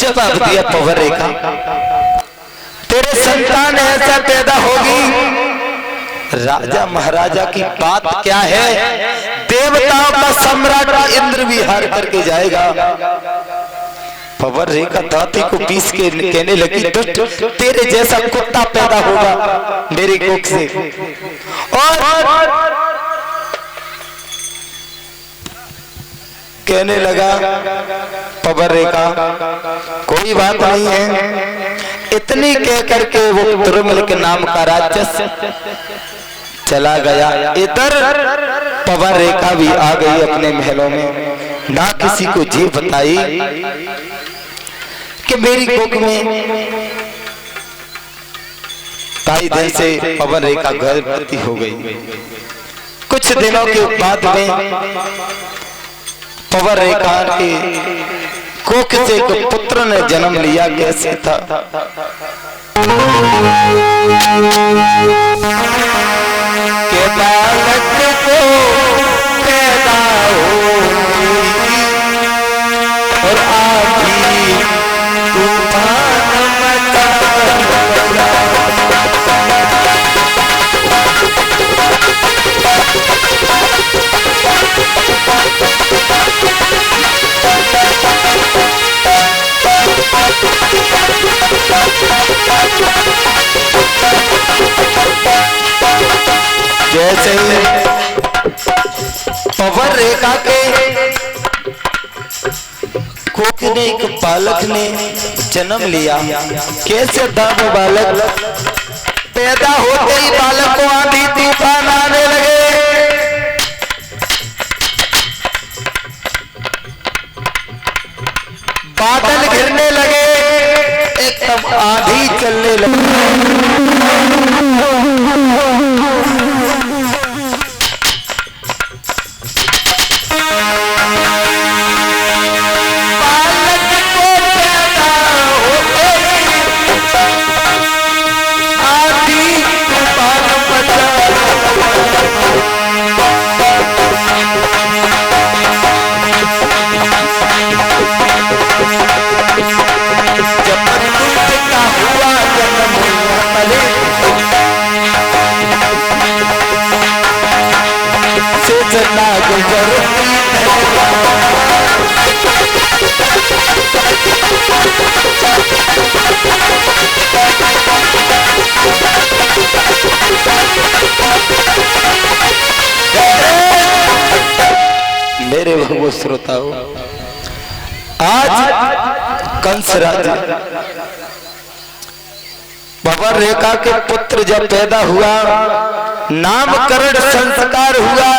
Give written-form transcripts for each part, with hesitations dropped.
जवाब दिया पवर रेखा, तेरे संतान ऐसा पैदा होगी, राजा महाराजा की बात क्या है, देवताओं का सम्राट इंद्र भी हार करके जाएगा। पवर रेखा दाती को पीस के कहने लगी, तेरे जैसा कुत्ता पैदा होगा मेरी कोख से। और कहने लगा पवर रेखा कोई बात नहीं है। इतनी कह करके वो तुरमल के नाम का राक्षस चला गया। इधर पवर रेखा भी आ गई अपने महलों में, ना किसी को जी बताई कि मेरी कोख में कई दिन से पवन रेखा गर्भवती हो गई। कुछ दिनों के बाद में पवन रेखा के कोख से एक पुत्र ने जन्म लिया। कैसे था के बालक को पैदा होगी और आधी तूफान मचा। जैसे पवन रेखा के कोख ने एक बालक ने जन्म लिया। कैसे था वो बालक, पैदा होते ही बालक को आंधी तूफान आने लगे। बादल गिरने लगे, एकदम आंधी चलने लगी। मेरे वो श्रोताओं, आज कंस राजा पवन रेखा के पुत्र जब पैदा हुआ, नामकरण संस्कार हुआ,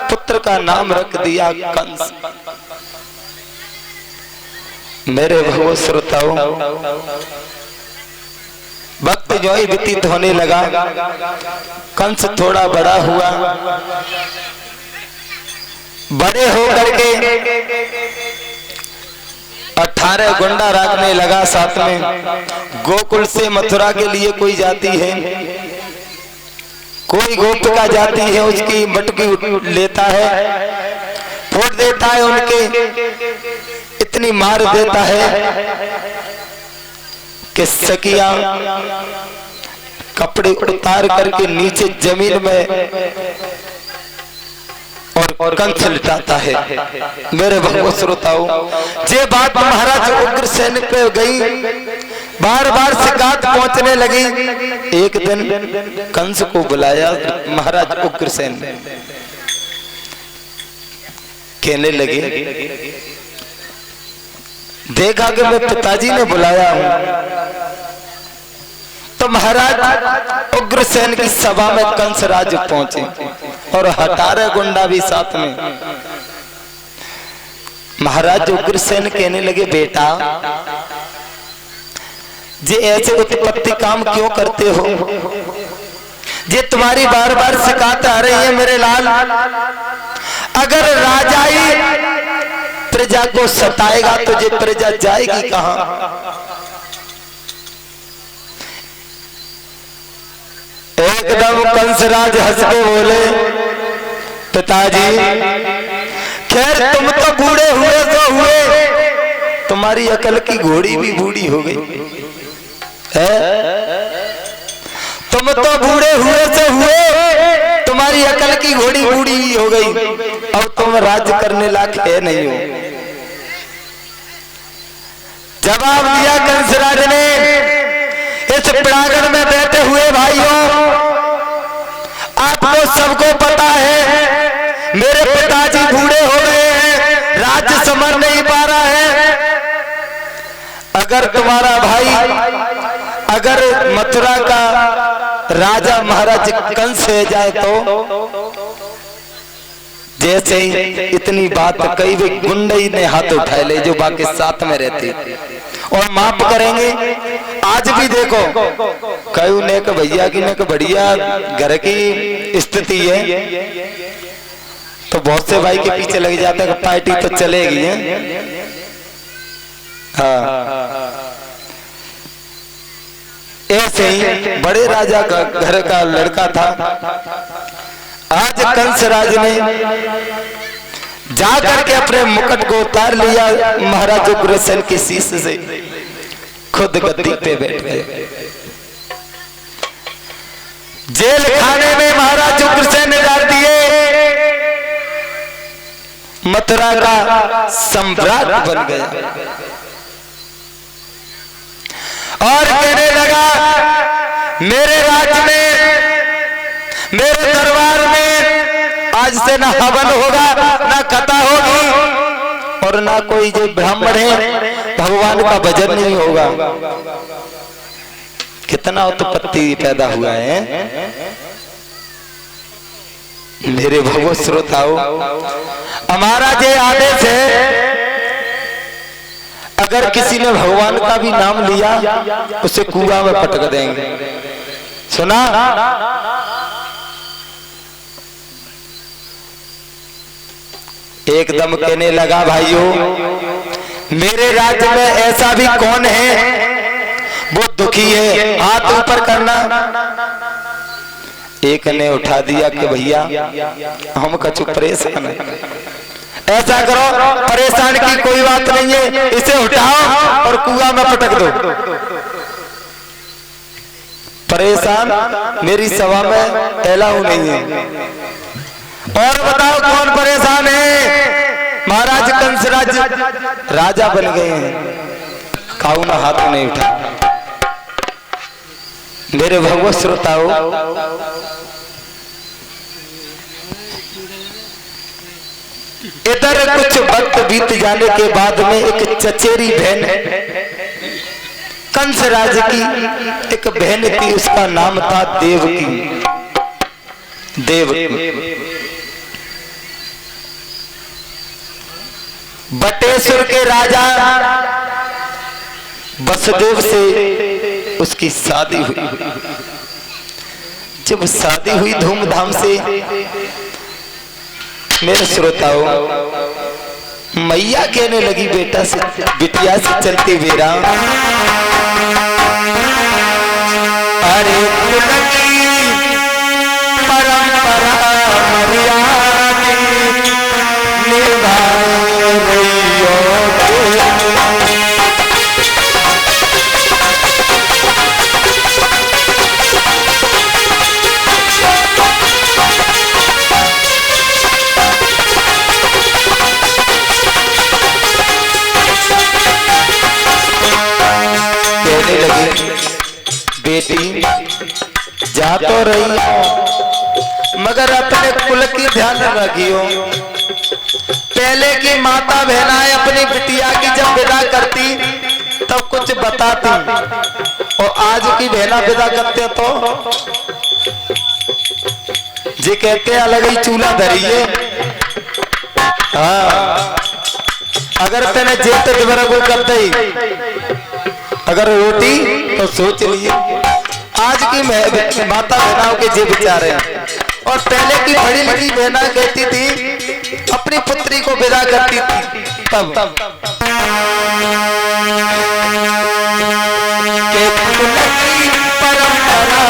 पुत्र का नाम रख दिया कंस। मेरे वो श्रोताओं, वक्त जो ही व्यतीत होने लगा, कंस थोड़ा बड़ा हुआ। बड़े होकर के 18 गुंडा रखने लगा साथ में। गोकुल से मथुरा के लिए कोई जाती है, कोई गोपिका जाती है, उसकी मटकी लेता है, फोड़ देता है उनके, इतनी मार देता है कि सखियां कपड़े उतार करके नीचे जमीन में और कंस लिटाता है। मेरे भगवो श्रोताओं, जे बात महाराज उग्रसेन पे गई, बार बार शिकायत पहुंचने लगी। एक दिन कंस को बुलाया महाराज उग्रसेन, कहने लगे देखा कि मैं पिताजी ने बुलाया हूं। तो महाराज उग्रसेन की सभा में कंस राज पहुंचे और 18 गुंडा भी साथ में। महाराज उग्रसेन कहने लगे बेटा, जे ऐसे उत्पत्ति काम क्यों करते हो? जे तुम्हारी बार बार शिकायत आ रही है मेरे लाल, अगर राजा ही प्रजा को सताएगा तो जे प्रजा जाएगी कहां? एकदम कंसराज हंस के बोले पिताजी, खैर तुम तो बूढ़े हुए तो हुए, तुम तुम्हारी अकल की घोड़ी भी बूढ़ी हो गई है। तुम तो बूढ़े हुए से हुए, तुम्हारी अकल की घोड़ी बूढ़ी हो गई, अब तुम राज्य करने लायक है नहीं हो। जवाब दिया कंसराज ने, इस प्रांगण में बैठे हुए भाइयों, आपको सबको पता है मेरे पिताजी बूढ़े हो गए हैं, राज्य संभल नहीं पा रहा है। अगर तुम्हारा भाई, अगर मथुरा का राजा महाराज कंस हो जाए तो, जैसे ही इतनी बात कही वे गुंडई ने हाथ उठाए ले जो बाकी साथ में रहते और माफ करेंगे। आज भी देखो कई ने का भैया की ने का बढ़िया घर की स्थिति है तो बहुत से भाई के पीछे लग जाता है पार्टी तो चलेगी है। हाँ, ऐसे ही बड़े राजा का घर का लड़का था। आज कंसराज ने जाकर के अपने मुकुट को उतार लिया, महाराज उग्रसेन की शीश से खुद गद्दी पे बैठ गए। जेल खाने में महाराज उग्रसेन ने डाल दिए, मथुरा का सम्राट बन गया और कहने लगा मेरे राज्य में, मेरे दरबार में आज से ना हवन होगा, ना कथा होगी और ना कोई जो ब्राह्मण है भगवान का भजन नहीं होगा। कितना उत्पत्ति पैदा हुआ है मेरे भगवत श्रोताओ। हमारा जो आदेश है, अगर किसी ने भगवान का भी नाम लिया उसे कुआं में पटक देंगे। सुना? एकदम कहने लगा भाइयों, मेरे राज्य में ऐसा भी कौन है वो दुखी है, हाथ ऊपर करना। एक ने उठा दिया कि भैया हम कछु परेशान है। ऐसा करो, परेशान की कोई बात नहीं है, इसे उठाओ और कुआं में पटक दो। परेशान मेरी सभा में एलाऊ नहीं है। और बताओ कौन परेशान है? महाराज कंसराज राजा बन गए हैं, काऊ ना हाथ नहीं उठा। मेरे भगवत श्रोताओ, इधर कुछ वक्त बीत जाने के बाद में एक चचेरी बहन कंसराज की एक बहन थी, उसका नाम था देवकी। बटेश्वर के राजा वसुदेव से उसकी शादी हुई। जब शादी हुई धूमधाम से, मेरे श्रोताओं, मैया कहने लगी बेटा से, बिटिया से चलती बेरा, अरे परंपरा मर्यादा निभाए बेटी जा तो रही हो मगर अपने कुल की ध्यान रखियो। पहले की माता बहनाएं अपनी बिटिया की जब विदा करती तब कुछ बताती, और आज की बहना विदा करते तो जी कहते अलग ही चूल्हा धरिए। हाँ, अगर तेने जेते दोबारा को कर दी अगर रोटी तो सोच लिए। आज की माता बहनाओं के जे विचार हैं। और पहले की बड़ी लड़ी बहना कहती थी अपनी पुत्री को विदा करती थी तब परंपरा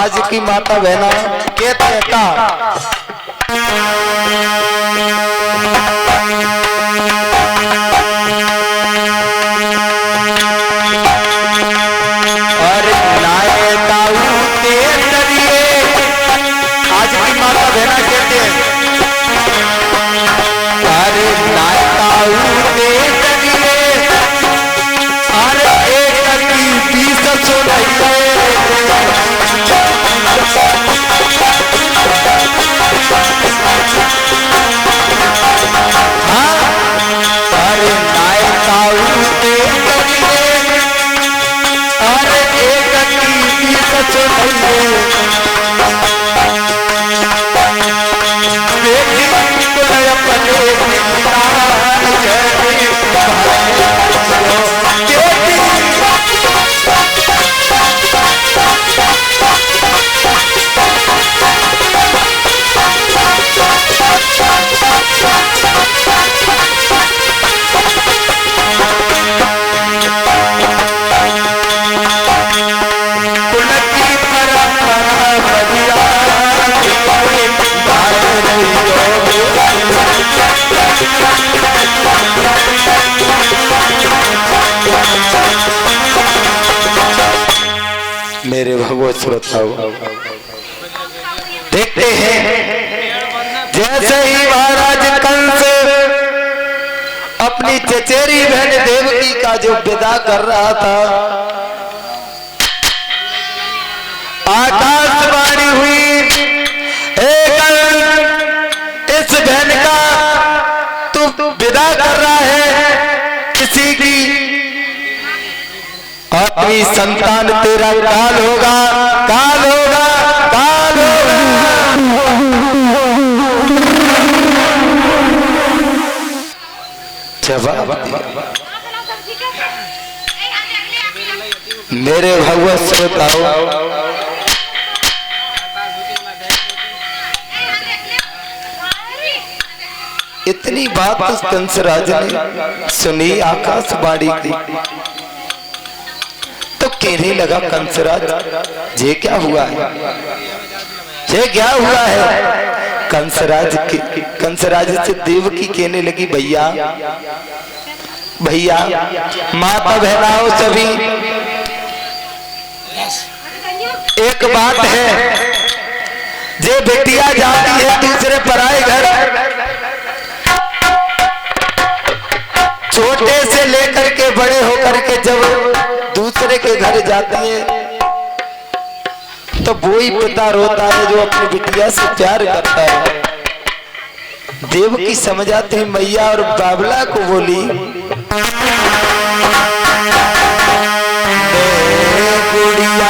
आज की माता बहना कहते हैं का और नाये ताऊ के जरिए आज की माता बहना कहते हैं अरे नाये ताऊ के जरिए अरे एक की 20 सोना मेरे भगवत श्रोताओं देखते हैं जैसे ही महाराज कंस अपनी चचेरी बहन देवकी का जो विदा कर रहा था आकाशवाणी हुई इस बहन का तू विदा कर रहा है किसी की अपनी संतान तेरा काल होगा काल होगा काल होगा। जवाब मेरे भगवत श्रोताओं इतनी बात उस कंसराज ने सुनी आकाशवाणी की तो कहने लगा कंसराज ये क्या हुआ है ये क्या हुआ है। कंसराज से देवकी कहने लगी भैया भैया माता बहनाओं सभी एक बात है जे बेटिया जाती है दूसरे पराए घर छोटे से लेकर के बड़े होकर के जब दूसरे के घर जाती है तो वो ही पिता रोता है जो अपनी बिटिया से प्यार करता है। देवकी समझ आते हैं मैया और बाबला को बोली गुड़िया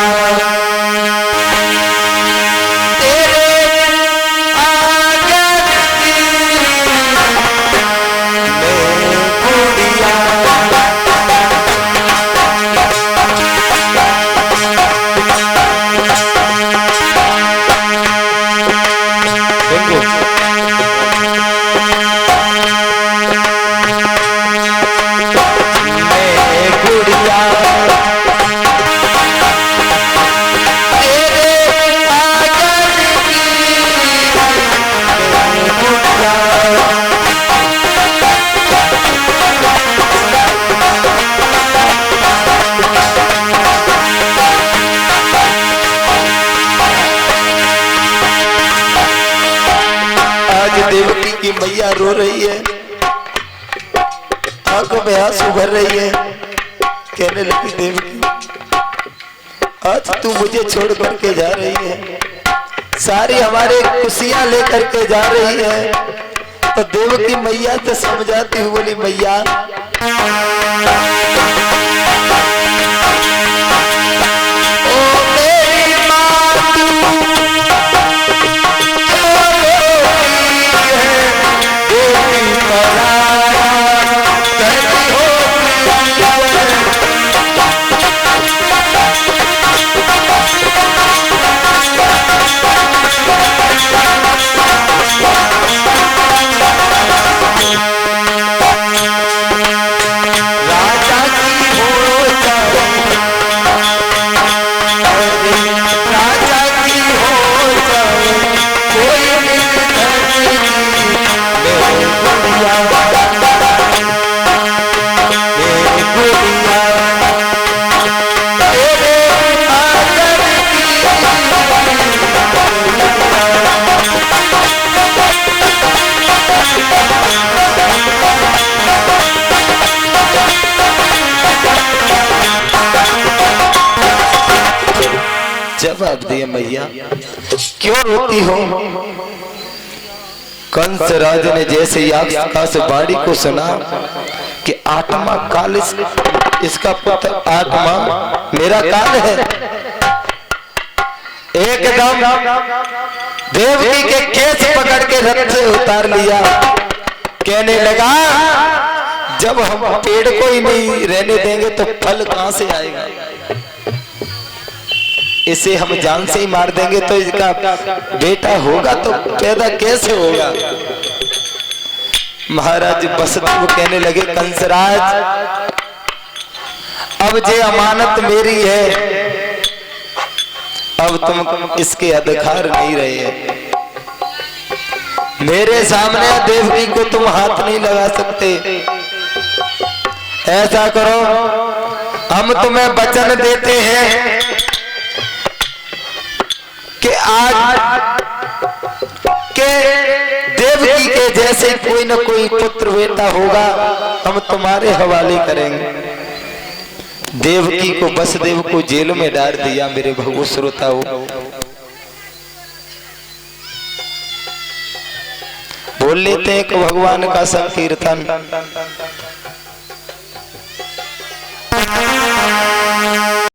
देवकी की मैया रो रही है आंखों में आंसू भर रही है कहने लगी देवकी आज तू मुझे छोड़ करके जा रही है सारी हमारे खुशियां लेकर के जा रही है। तो देवकी मैया से समझाती हुई बोली मैया राजा दिए मैया क्यों रोती हो? कंस राज ने जैसे ही आकाशवाणी को सुना कि आत्मा काल इसका पुत्र आत्मा मेरा काल है, एकदम देवकी के केस पकड़ के रथ से उतार लिया। कहने लगा जब हम पेड़ को ही नहीं रहने देंगे तो फल कहां से आएगा? इसे हम जान से ही मार देंगे तो इसका बेटा होगा तो पैदा कैसे होगा? महाराज वसुदेव कहने लगे कंसराज अब जे अमानत मेरी है, अब तुम इसके अधिकार नहीं रहे। मेरे सामने देवकी को तुम हाथ नहीं लगा सकते। ऐसा करो हम तुम्हें वचन देते हैं कि आज के देवकी के जैसे कोई न कोई पुत्र बेटा होगा हम तुम्हारे हवाले करेंगे। देवकी को वसुदेव को जेल में डाल दिया। मेरे भगवत श्रोताओं, बोल लेते हैं कि भगवान का संकीर्तन।